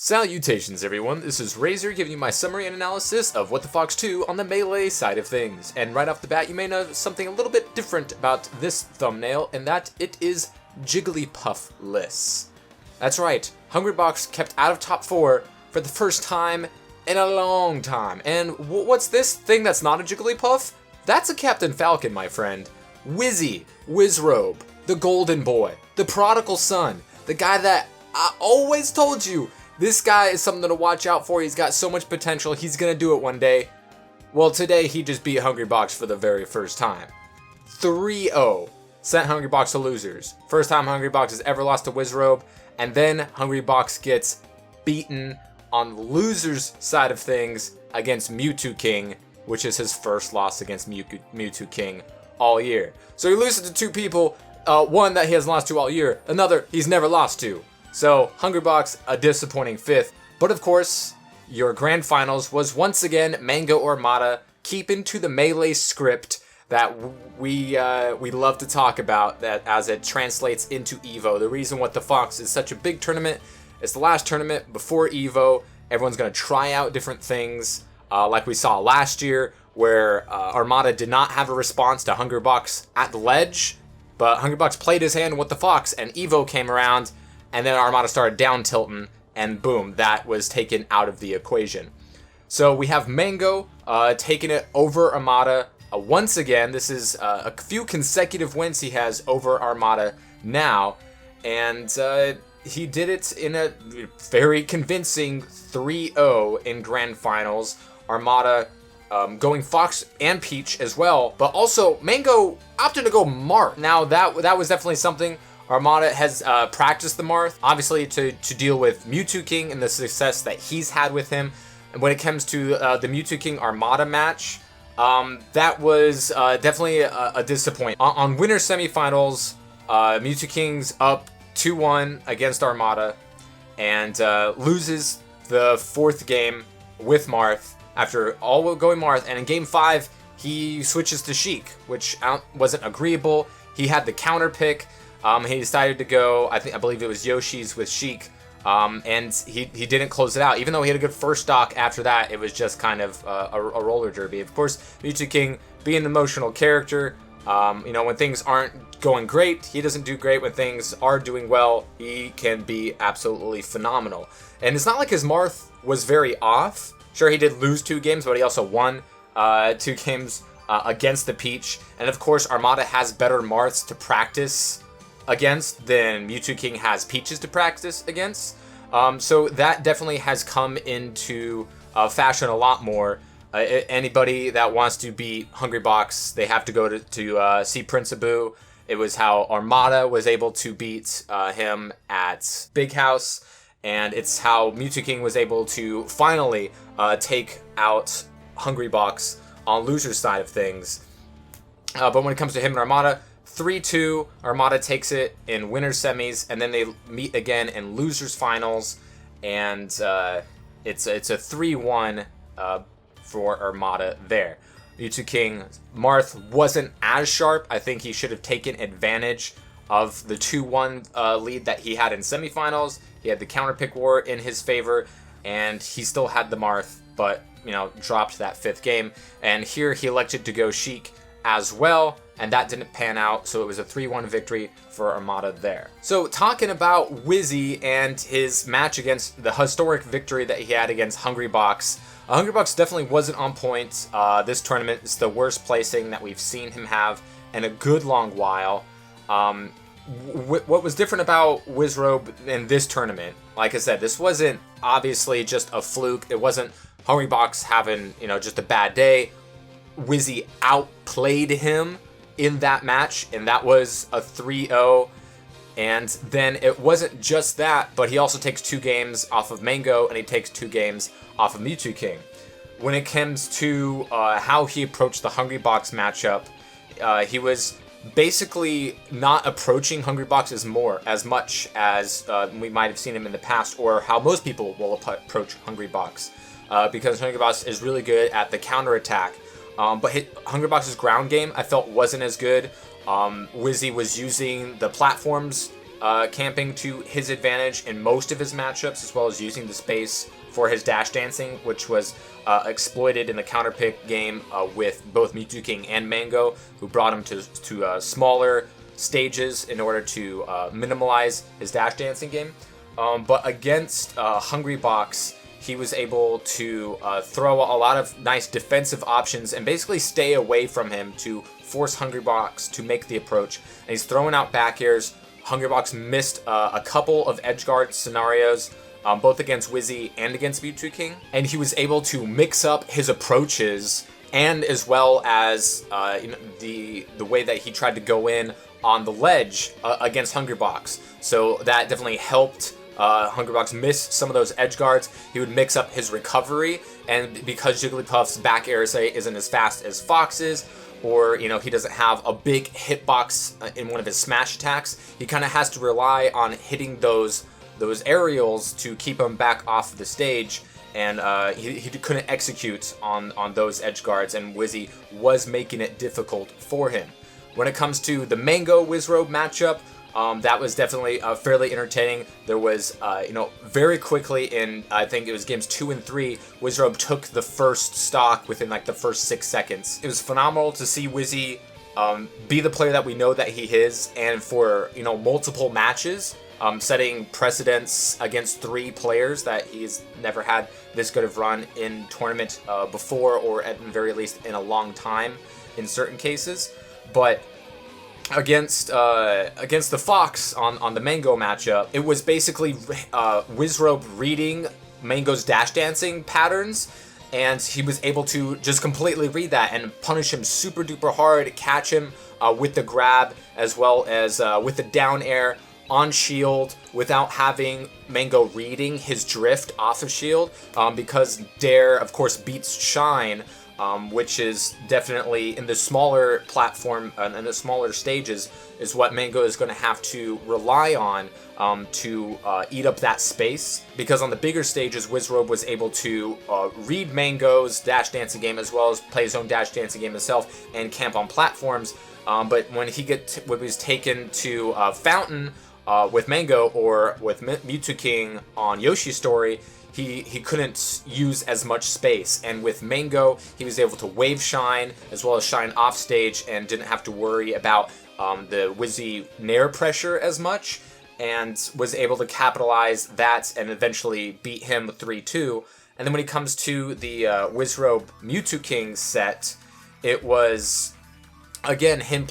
Salutations everyone, this is Razor giving you my summary and analysis of WTFOX 2 on the Melee side of things. And right off the bat you may know something a little bit different about this thumbnail, and that it is Jigglypuff-less. That's right, Hungrybox kept out of top 4 for the first time in a long time. And what's this thing that's not a Jigglypuff? That's a Captain Falcon, my friend. Wizrobe, the golden boy, the prodigal son, the guy that I always told you, this guy is something to watch out for. He's got so much potential. He's going to do it one day. Well, today he just beat Hungrybox for the very first time. 3-0. Sent Hungrybox to losers. First time Hungrybox has ever lost to Wizrobe. And then Hungrybox gets beaten on the losers side of things against Mew2King, which is his first loss against Mew2King all year. So he loses to two people. One that he hasn't lost to all year. Another he's never lost to. So, Hungrybox, a disappointing 5th. But of course, your grand finals was once again Mango Armada, keeping to the Melee script that we love to talk about, that as it translates into EVO. The reason WTFOX is such a big tournament, it's the last tournament before EVO. Everyone's going to try out different things, like we saw last year, where Armada did not have a response to Hungrybox at the ledge, but Hungrybox played his hand with WTFOX, and EVO came around, and then Armada started down tilting, and boom, that was taken out of the equation. So we have Mango taking it over Armada once again. This is a few consecutive wins he has over Armada now, and he did it in a very convincing 3-0 in grand finals. Armada going Fox and Peach as well, but also Mango opted to go Marth. Now that was definitely something. Armada has practiced the Marth, obviously to deal with Mew2King and the success that he's had with him. And when it comes to the Mew2King Armada match, that was definitely a disappointment. On winner semifinals, Mew2King's up 2-1 against Armada and loses the 4th game with Marth after all going Marth. And in game 5, he switches to Sheik, which wasn't agreeable. He had the counter pick. He decided to go, I believe it was Yoshi's with Sheik, and he didn't close it out. Even though he had a good first stock after that, it was just kind of a roller derby. Of course, Mew2King being an emotional character, when things aren't going great, he doesn't do great. When things are doing well, he can be absolutely phenomenal. And it's not like his Marth was very off. Sure, he did lose 2 games, but he also won 2 games against the Peach. And of course, Armada has better Marths to practice against than Mew2King has Peaches to practice against. So that definitely has come into fashion a lot more. Anybody that wants to beat Hungrybox, they have to go to see Prince Abu. It was how Armada was able to beat him at Big House, and it's how Mew2King was able to finally take out Hungrybox on loser's side of things. But when it comes to him and Armada, 3-2, Armada takes it in winners semis, and then they meet again in losers finals, and it's a 3-1 for Armada there. Mew2King Marth wasn't as sharp. I think he should have taken advantage of the 2-1 lead that he had in semifinals. He had the counter pick war in his favor, and he still had the Marth, but dropped that 5th game. And here he elected to go Sheik as well, and that didn't pan out, so it was a 3-1 victory for Armada there. So talking about Wizzy and his match against the historic victory that he had against Hungrybox, Hungrybox definitely wasn't on point this tournament. It's the worst placing that we've seen him have in a good long while. What was different about Wizrobe in this tournament, like I said, this wasn't obviously just a fluke. It wasn't Hungrybox having, just a bad day. Wizzy outplayed him in that match, and that was a 3-0. And then it wasn't just that, but he also takes 2 games off of Mango, and he takes 2 games off of Mew2King. When it comes to how he approached the Hungrybox matchup, he was basically not approaching Hungrybox as much as we might have seen him in the past, or how most people will approach Hungrybox, because Hungrybox is really good at the counter attack. But Hungrybox's ground game, I felt, wasn't as good. Wizzy was using the platforms camping to his advantage in most of his matchups, as well as using the space for his dash dancing, which was exploited in the counterpick game with both Mew2King and Mango, who brought him to smaller stages in order to minimize his dash dancing game. But against Hungrybox, he was able to throw a lot of nice defensive options and basically stay away from him to force Hungrybox to make the approach. And he's throwing out back airs. Hungrybox missed a couple of edgeguard scenarios, both against Wizzy and against Mew2King. And he was able to mix up his approaches, and as well as the way that he tried to go in on the ledge against Hungrybox. So that definitely helped Hungrybox miss some of those edge guards. He would mix up his recovery, and because Jigglypuff's back air, say, isn't as fast as Fox's, or he doesn't have a big hitbox in one of his smash attacks, he kind of has to rely on hitting those aerials to keep him back off the stage, and he couldn't execute on those edge guards, and Wizzy was making it difficult for him. When it comes to the Mango Wizrobe matchup, that was definitely fairly entertaining. There was, very quickly in, I think it was games 2 and 3, Wizrobe took the first stock within like the first 6 seconds. It was phenomenal to see Wizzy be the player that we know that he is, and for, multiple matches, setting precedents against 3 players that he's never had this good of run in tournament before, or at the very least in a long time in certain cases. But against the Fox on the Mango matchup, it was basically Wizrobe reading Mango's dash dancing patterns, and he was able to just completely read that and punish him super duper hard, catch him with the grab, as well as with the down air on shield without having Mango reading his drift off of shield, because Dare, of course, beats Shine, which is definitely in the smaller platform and the smaller stages is what Mango is going to have to rely on to eat up that space. Because on the bigger stages, Wizrobe was able to read Mango's dash dancing game as well as play his own dash dancing game himself and camp on platforms. But when when he was taken to Fountain with Mango or with Mew2King on Yoshi's Story, he couldn't use as much space, and with Mango he was able to wave shine as well as shine off stage and didn't have to worry about the Wizzy nair pressure as much, and was able to capitalize that and eventually beat him 3-2. And then when it comes to the Wizrobe Mew2King set, it was again him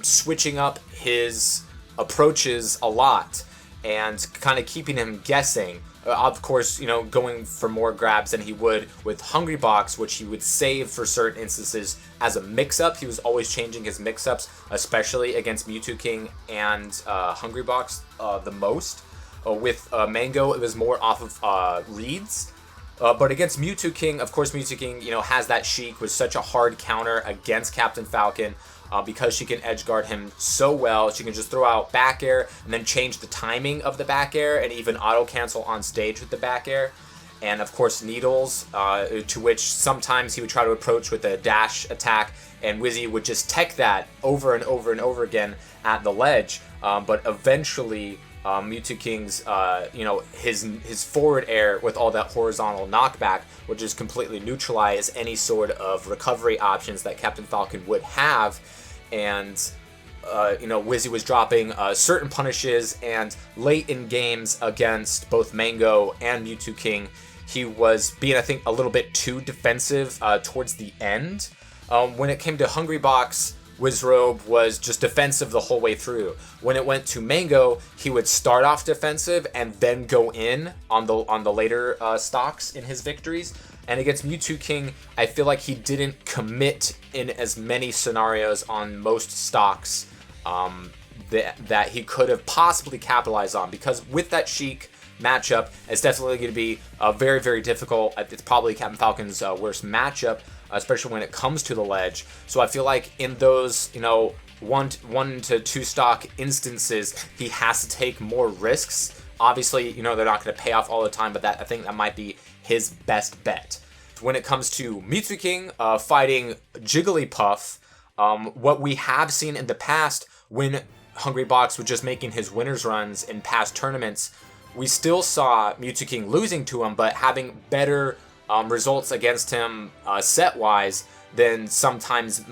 switching up his approaches a lot and kind of keeping him guessing. Of course, going for more grabs than he would with Hungrybox, which he would save for certain instances as a mix-up. He was always changing his mix-ups, especially against Mew2King and Hungrybox the most. With Mango, it was more off of reads. But against Mew2King, of course, Mew2King, has that Sheik with such a hard counter against Captain Falcon. Because she can edge guard him so well. She can just throw out back air and then change the timing of the back air and even auto cancel on stage with the back air. And of course needles, to which sometimes he would try to approach with a dash attack, and Wizzy would just tech that over and over and over again at the ledge. But eventually Mew2King's, his forward air with all that horizontal knockback would just completely neutralize any sort of recovery options that Captain Falcon would have. And, Wizzy was dropping certain punishes, and late in games against both Mango and Mew2King, he was being, I think, a little bit too defensive towards the end. When it came to Hungrybox, Wizrobe was just defensive the whole way through. When it went to Mango, he would start off defensive and then go in on the later stocks in his victories. And against Mew2King, I feel like he didn't commit in as many scenarios on most stocks that he could have possibly capitalized on. Because with that Sheik matchup, it's definitely going to be very, very difficult. It's probably Captain Falcon's worst matchup, especially when it comes to the ledge. So I feel like in those, 1 to 2 stock instances, he has to take more risks. Obviously, they're not going to pay off all the time, but I think that might be his best bet. When it comes to Mew2King fighting Jigglypuff, what we have seen in the past when Hungrybox was just making his winners runs in past tournaments, we still saw Mew2King losing to him, but having better results against him set-wise than sometimes,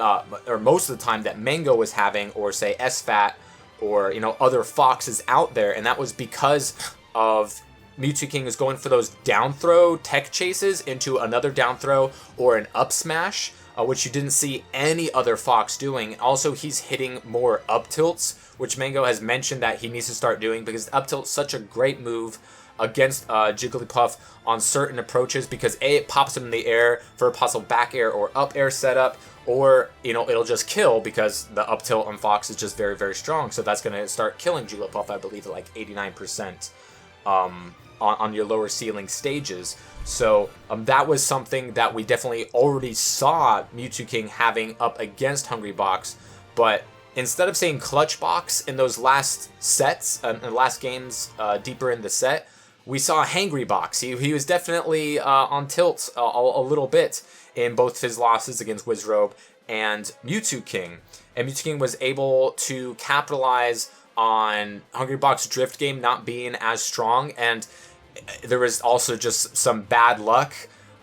or most of the time, that Mango was having, or say SFAT, or other foxes out there, and that was because of Mew2King is going for those down throw tech chases into another down throw or an up smash, which you didn't see any other fox doing. Also, he's hitting more up tilts, which Mango has mentioned that he needs to start doing, because up tilt's such a great move against Jigglypuff on certain approaches, because A, it pops him in the air for a possible back air or up air setup, or it'll just kill because the up tilt on Fox is just very, very strong. So that's going to start killing Jigglypuff, I believe, at like 89% on your lower ceiling stages. So that was something that we definitely already saw Mew2King having up against Hungrybox, but instead of saying Clutch Box in those last sets, in last games deeper in the set, we saw Hangrybox. He was definitely on tilt a little bit in both his losses against Wizrobe and Mew2King. And Mew2King was able to capitalize on Hungrybox's drift game not being as strong, and there was also just some bad luck.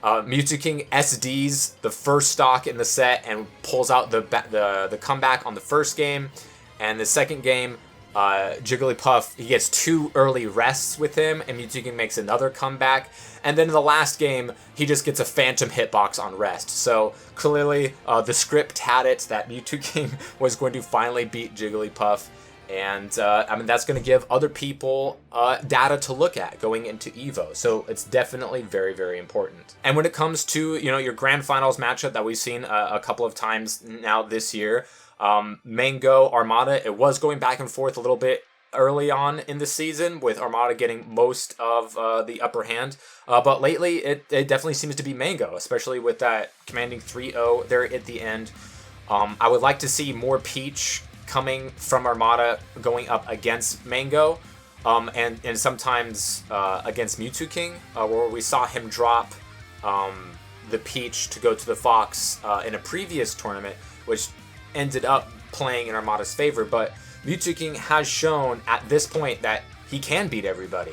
Mew2King SDs the first stock in the set and pulls out the comeback on the first game, and the second game, Jigglypuff, he gets 2 early rests with him, and Mew2King makes another comeback. And then in the last game, he just gets a phantom hitbox on rest. So clearly, the script had it that Mew2King was going to finally beat Jigglypuff. And, that's going to give other people data to look at going into EVO. So it's definitely very, very important. And when it comes to, your grand finals matchup that we've seen a couple of times now this year, Mango, Armada, it was going back and forth a little bit early on in the season, with Armada getting most of the upper hand. But lately, it definitely seems to be Mango, especially with that commanding 3-0 there at the end. I would like to see more Peach coming from Armada going up against Mango, and sometimes against Mew2King, where we saw him drop the Peach to go to the Fox in a previous tournament, which ended up playing in Armada's favor. But Mew2King has shown at this point that he can beat everybody.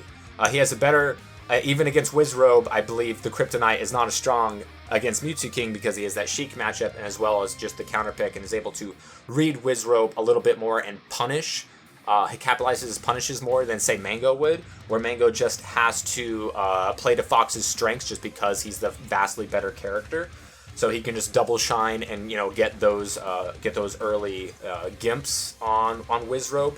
He has a better, even against Wizrobe, I believe the Kryptonite is not as strong against Mew2King because he has that Sheik matchup, and as well as just the counter pick, and is able to read Wizrobe a little bit more and punish. He capitalizes his punishes more than, say, Mango would, where Mango just has to play to Fox's strengths just because he's the vastly better character. So he can just double shine and get those early gimps on Wizrobe.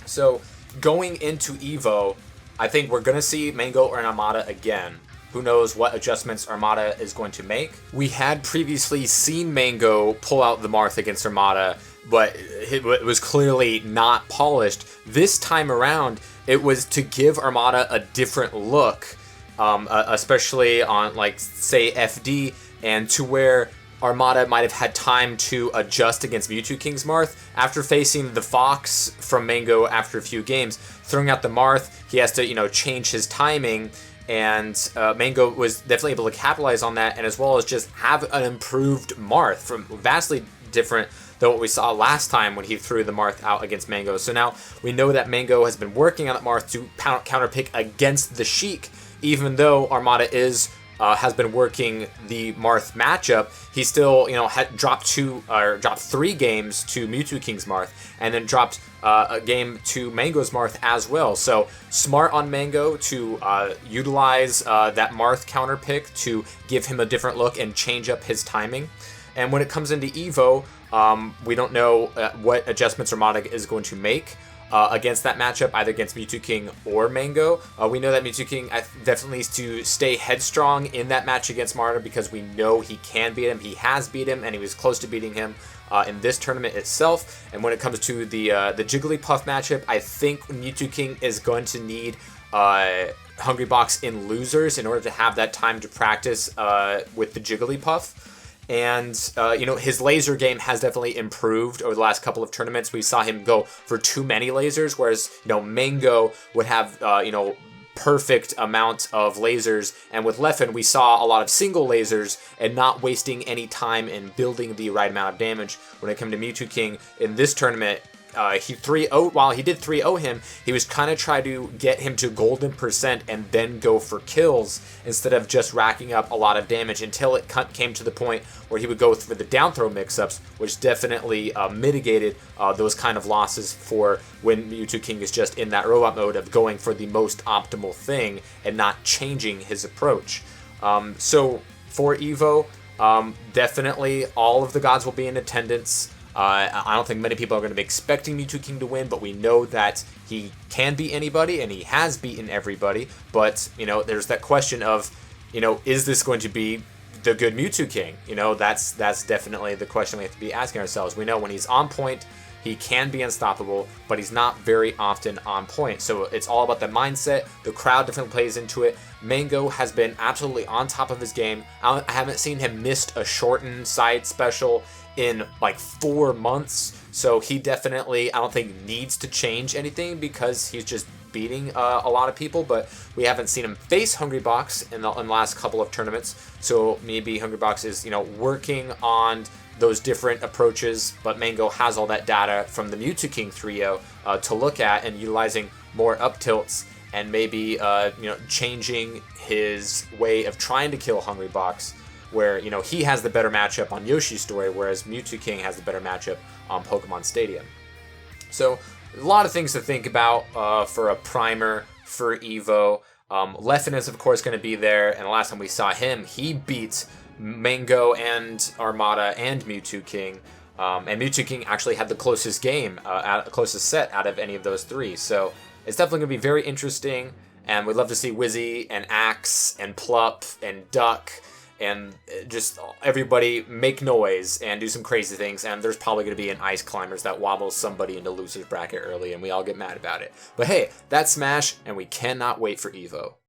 So going into EVO, I think we're gonna see Mango or Armada again. Who knows what adjustments Armada is going to make. We had previously seen Mango pull out the Marth against Armada, but it was clearly not polished. This time around, it was to give Armada a different look, especially on, like, say, FD, and to where Armada might have had time to adjust against Mew2King's Marth. After facing the Fox from Mango after a few games, throwing out the Marth, he has to, change his timing, and Mango was definitely able to capitalize on that, and as well as just have an improved Marth, from vastly different than what we saw last time when he threw the Marth out against Mango. So now we know that Mango has been working on that Marth to counterpick against the Sheik, even though Armada has been working the Marth matchup. He still, had dropped 3 games to Mew2King's Marth, and then dropped a game to Mango's Marth as well. So smart on Mango to utilize that Marth counter pick to give him a different look and change up his timing. And when it comes into EVO, we don't know what adjustments Armada is going to make against that matchup, either against Mew2King or Mango. We know that Mew2King definitely needs to stay headstrong in that match against Armada, because we know he can beat him. He has beat him, and he was close to beating him in this tournament itself. And when it comes to the Jigglypuff matchup, I think Mew2King is going to need Hungrybox in losers in order to have that time to practice with the Jigglypuff. And, his laser game has definitely improved over the last couple of tournaments. We saw him go for too many lasers, whereas, Mango would have, perfect amount of lasers. And with Leffen, we saw a lot of single lasers and not wasting any time in building the right amount of damage. When it came to Mew2King in this tournament, he 3-0, while he did 3-0 him, he was kind of trying to get him to golden percent and then go for kills instead of just racking up a lot of damage until it came to the point where he would go for the down throw mix-ups, which definitely mitigated those kind of losses for when Mew2King is just in that robot mode of going for the most optimal thing and not changing his approach. So for Evo, definitely all of the gods will be in attendance. I don't think many people are going to be expecting Mew2King to win, but we know that he can beat anybody, and he has beaten everybody. But, you know, there's that question of, you know, is this going to be the good Mew2King? You know, that's definitely the question we have to be asking ourselves. We know when he's on point, he can be unstoppable, but he's not very often on point. So it's all about the mindset. The crowd definitely plays into it. Mango has been absolutely on top of his game. I haven't seen him miss a shortened side special in like 4 months. So he definitely, I don't think, needs to change anything because he's just beating a lot of people. But we haven't seen him face Hungrybox in the last couple of tournaments. So maybe Hungrybox is, you know, working on those different approaches, but Mango has all that data from the Mew2King 3-0 to look at and utilizing more up tilts and maybe you know, changing his way of trying to kill Hungrybox, where, you know, he has the better matchup on Yoshi's Story, whereas Mew2King has the better matchup on Pokemon Stadium. So a lot of things to think about for a primer for Evo. Leffen is of course going to be there, and the last time we saw him, he beat Mango and Armada and Mew2King, and Mew2King actually had the closest game, closest set out of any of those three. So it's definitely going to be very interesting, and we'd love to see Wizzy and Axe and Plup and Duck and just everybody make noise and do some crazy things. And there's probably going to be an Ice Climbers that wobbles somebody into loser's bracket early, and we all get mad about it. But hey, that's Smash, and we cannot wait for Evo.